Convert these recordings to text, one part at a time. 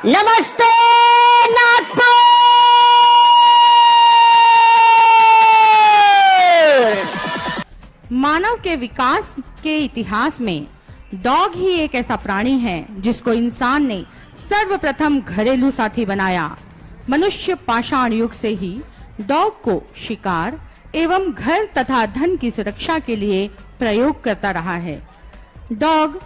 नमस्ते नागपुर। मानव के विकास के इतिहास में डॉग ही एक ऐसा प्राणी है जिसको इंसान ने सर्वप्रथम घरेलू साथी बनाया। मनुष्य पाषाण युग से ही डॉग को शिकार एवं घर तथा धन की सुरक्षा के लिए प्रयोग करता रहा है। डॉग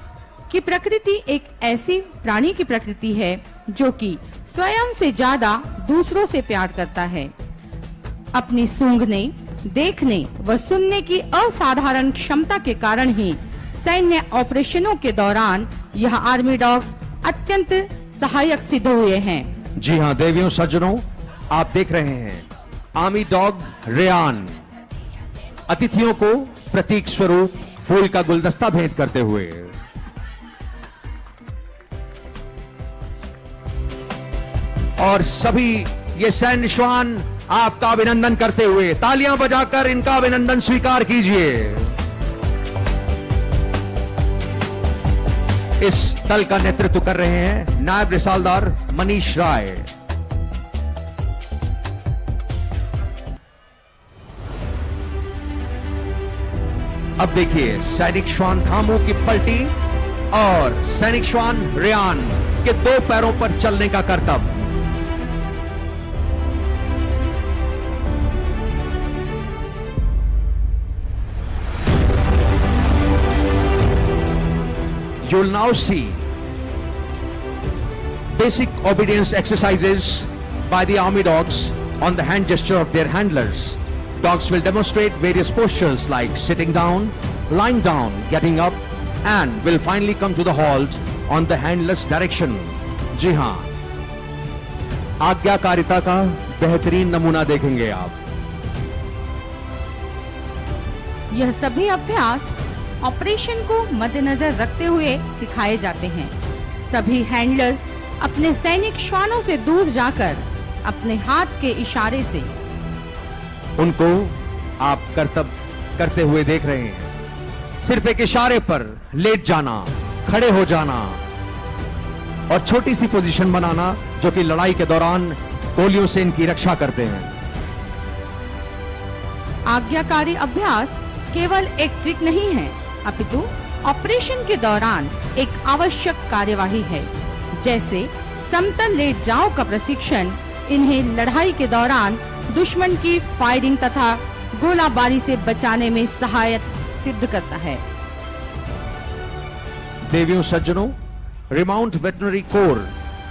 की प्रकृति एक ऐसी प्राणी की प्रकृति है जो कि स्वयं से ज्यादा दूसरों से प्यार करता है। अपनी सूंघने, देखने व सुनने की असाधारण क्षमता के कारण ही सैन्य ऑपरेशनों के दौरान यह आर्मी डॉग्स अत्यंत सहायक सिद्ध हुए हैं। जी हाँ देवियों सज्जनों, आप देख रहे हैं आर्मी डॉग रेयान अतिथियों को प्रतीक स्वरूप फूल का गुलदस्ता भेंट करते हुए। और सभी ये सैन्य श्वान आपका अभिनंदन करते हुए तालियां बजाकर इनका अभिनंदन स्वीकार कीजिए। इस दल का नेतृत्व कर रहे हैं नायब रिसालदार मनीष राय। अब देखिए सैनिक श्वान धामों की पलटी और सैनिक श्वान रेयान के दो पैरों पर चलने का करतब। You'll now see basic obedience exercises by the army dogs on the hand gesture of their handlers. Dogs will demonstrate various postures like sitting down, lying down, getting up, and will finally come to the halt on the handler's direction. जी हाँ, आज्ञाकारिता का बेहतरीन नमूना देखेंगे आप। यह सभी अभ्यास operation को मद्देनजर रखते हुए सिखाए जाते हैं। सभी हैंडलर्स अपने सैनिक श्वानों से दूर जाकर अपने हाथ के इशारे से उनको आप कर्तव्य करते हुए देख रहे हैं। सिर्फ एक इशारे पर लेट जाना, खड़े हो जाना और छोटी सी पोजीशन बनाना जो कि लड़ाई के दौरान गोलियों से इनकी रक्षा करते हैं। आज्ञाकारी अभ्यास केवल एक ट्रिक नहीं है, अपितु ऑपरेशन के दौरान एक आवश्यक कार्यवाही है। जैसे समतल लेट जाओ का प्रशिक्षण इन्हें लड़ाई के दौरान दुश्मन की फायरिंग तथा गोलाबारी से बचाने में सहायक सिद्ध करता है। देवियों सज्जनों, रिमाउंट वेटरनरी कोर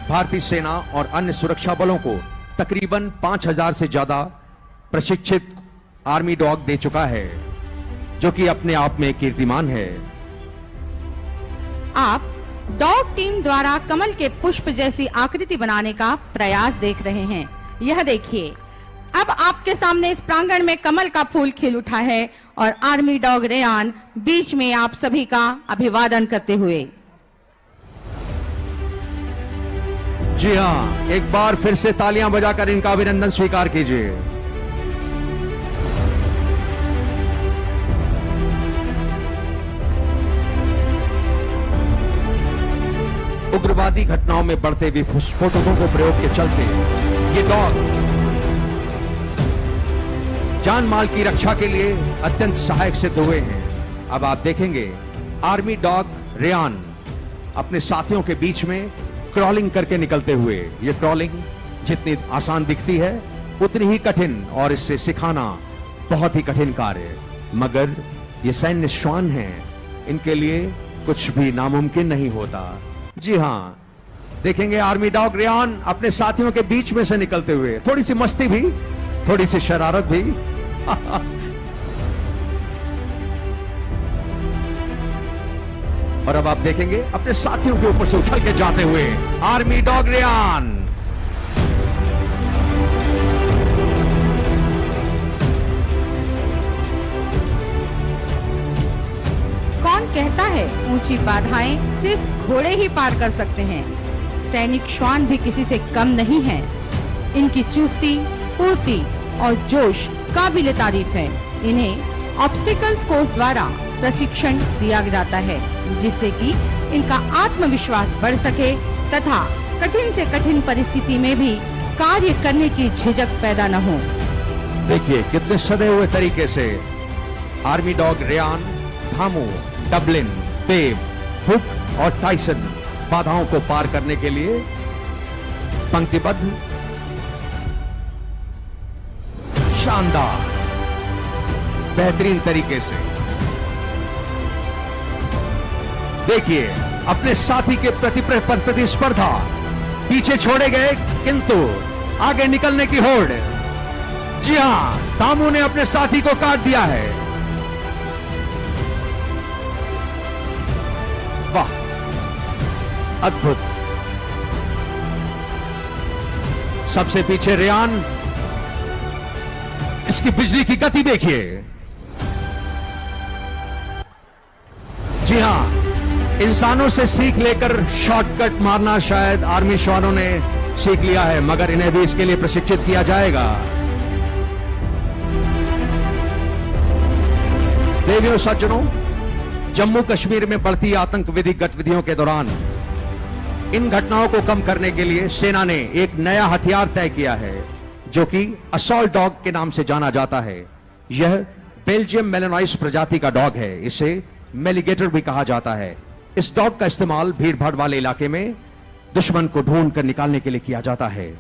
भारतीय सेना और अन्य सुरक्षा बलों को तकरीबन 5000 से ज्यादा प्रशिक्षित आर्मी डॉग दे चुका है, जो कि अपने आप में कीर्तिमान है। आप डॉग टीम द्वारा कमल के पुष्प जैसी आकृति बनाने का प्रयास देख रहे हैं। यह देखिए, अब आपके सामने इस प्रांगण में कमल का फूल खिल उठा है और आर्मी डॉग रेयान बीच में आप सभी का अभिवादन करते हुए। जी हाँ, एक बार फिर से तालियां बजाकर इनका अभिनंदन स्वीकार कीजिए। उग्रवादी घटनाओं में बढ़ते विस्फोटकों को प्रयोग के चलते ये डॉग जान माल की रक्षा के लिए अत्यंत सहायक सिद्ध हुए हैं। अब आप देखेंगे आर्मी डॉग रेयान अपने साथियों के बीच में क्रॉलिंग करके निकलते हुए। ये क्रॉलिंग जितनी आसान दिखती है उतनी ही कठिन और इससे सिखाना बहुत ही कठिन कार्य, मगर ये सैन्य श्वान हैं, इनके लिए कुछ भी नामुमकिन नहीं होता। जी हाँ, देखेंगे आर्मी डॉग रेयान अपने साथियों के बीच में से निकलते हुए। थोड़ी सी मस्ती भी, थोड़ी सी शरारत भी। और अब आप देखेंगे अपने साथियों के ऊपर से उछल के जाते हुए आर्मी डॉग रेयान। कौन कहता है ऊंची बाधाएं सिर्फ घोड़े ही पार कर सकते हैं? सैनिक श्वान भी किसी से कम नहीं है। इनकी चुस्ती, फुर्ती और जोश काबिले तारीफ है। इन्हें ऑब्स्टिकल्स कोर्स द्वारा प्रशिक्षण दिया जाता है, जिससे कि इनका आत्मविश्वास बढ़ सके तथा कठिन से कठिन परिस्थिति में भी कार्य करने की झिझक पैदा न हो। देखिए कितने सदे हुए तरीके से आर्मी डॉग रेयान, थामू, डबलिन, देव, हुक और टाइसन बाधाओं को पार करने के लिए पंक्तिबद्ध, शानदार, बेहतरीन तरीके से। देखिए अपने साथी के प्रति प्रतिस्पर्धा, पीछे छोड़े गए किंतु आगे निकलने की होड़। जी हां, तामू ने अपने साथी को काट दिया है। वाह, अद्भुत। सबसे पीछे रेयान, इसकी बिजली की गति देखिए। जी हां, इंसानों से सीख लेकर शॉर्टकट मारना शायद आर्मी श्वानों ने सीख लिया है, मगर इन्हें भी इसके लिए प्रशिक्षित किया जाएगा। देवियों सज्जनों, जम्मू कश्मीर में बढ़ती आतंकवादी गतिविधियों के दौरान इन घटनाओं को कम करने के लिए सेना ने एक नया हथियार तय किया है, जो कि असॉल्ट डॉग के नाम से जाना जाता है। यह बेल्जियम मेलेनॉइस प्रजाति का डॉग है। इसे मेलिगेटर भी कहा जाता है। इस डॉग का इस्तेमाल भीड़ भाड़ वाले इलाके में दुश्मन को ढूंढ कर निकालने के लिए किया जाता है।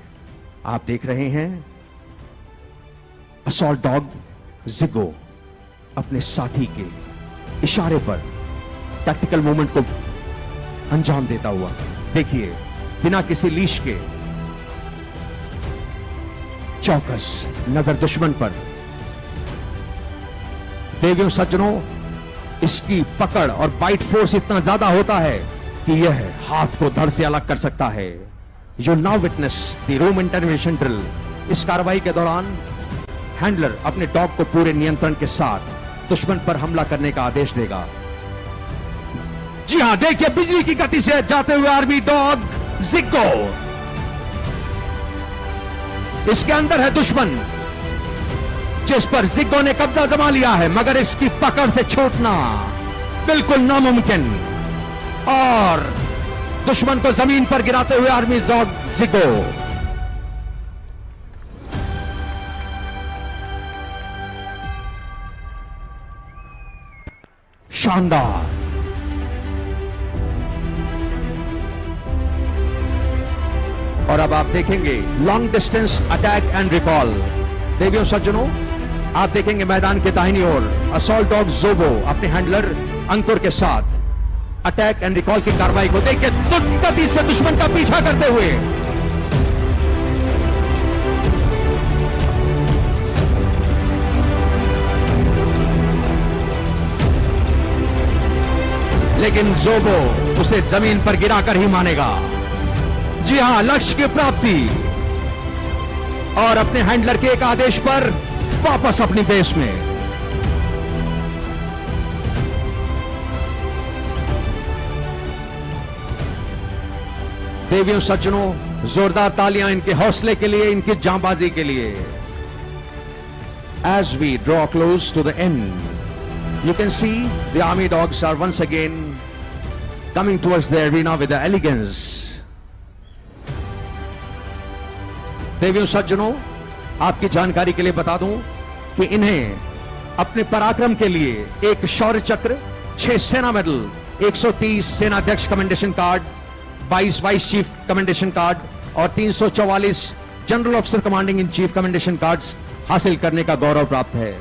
आप देख रहे हैं असॉल्ट डॉग जिगो अपने साथी के इशारे पर टैक्टिकल मूवमेंट को अंजाम देता हुआ। देखिए, बिना किसी लीश के चौकस नजर दुश्मन पर। देवियों सज्जनों, इसकी पकड़ और बाइट फोर्स इतना ज्यादा होता है कि यह हाथ को धड़ से अलग कर सकता है। You now witness the room intervention drill. इस कार्रवाई के दौरान हैंडलर अपने डॉग को पूरे नियंत्रण के साथ दुश्मन पर हमला करने का आदेश देगा। जी हां, देखिए बिजली की गति से जाते हुए आर्मी डॉग जिग्गो। इसके अंदर है दुश्मन जिस पर जिग्गो ने कब्जा जमा लिया है, मगर इसकी पकड़ से छूटना बिल्कुल नामुमकिन। और दुश्मन को जमीन पर गिराते हुए आर्मी डॉग जिग्गो। शानदार। और अब आप देखेंगे long distance attack and recall. देवियों सज्जनों, आप देखेंगे मैदान के दाहिनी ओर असॉल्ट डॉग जोबो अपने हैंडलर अंकुर के साथ अटैक एंड रिकॉल की कार्रवाई को देखिए तुरंत गति से दुश्मन का पीछा करते हुए। लेकिन जोबो उसे जमीन पर गिराकर ही मानेगा। जी हां, लक्ष्य की प्राप्ति और अपने हैंडलर के एक आदेश पर वापस अपनी बेस में। देवियों सज्जनों, जोरदार तालियां इनके हौसले के लिए, इनकी जांबाजी के लिए। As we draw close to the end, you can see the army dogs are once again coming towards the arena with the elegance. देवियों सज्जनों, आपकी जानकारी के लिए बता दूं कि इन्हें अपने पराक्रम के लिए एक शौर्य चक्र, 6 सेना मेडल, 130 सेनाध्यक्ष commendation card, 22 vice chief commendation card और 344 general officer commanding in chief commendation cards हासिल करने का गौरव प्राप्त है।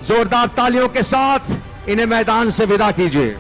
जोरदार तालियों के साथ इन्हें मैदान से विदा कीजिए।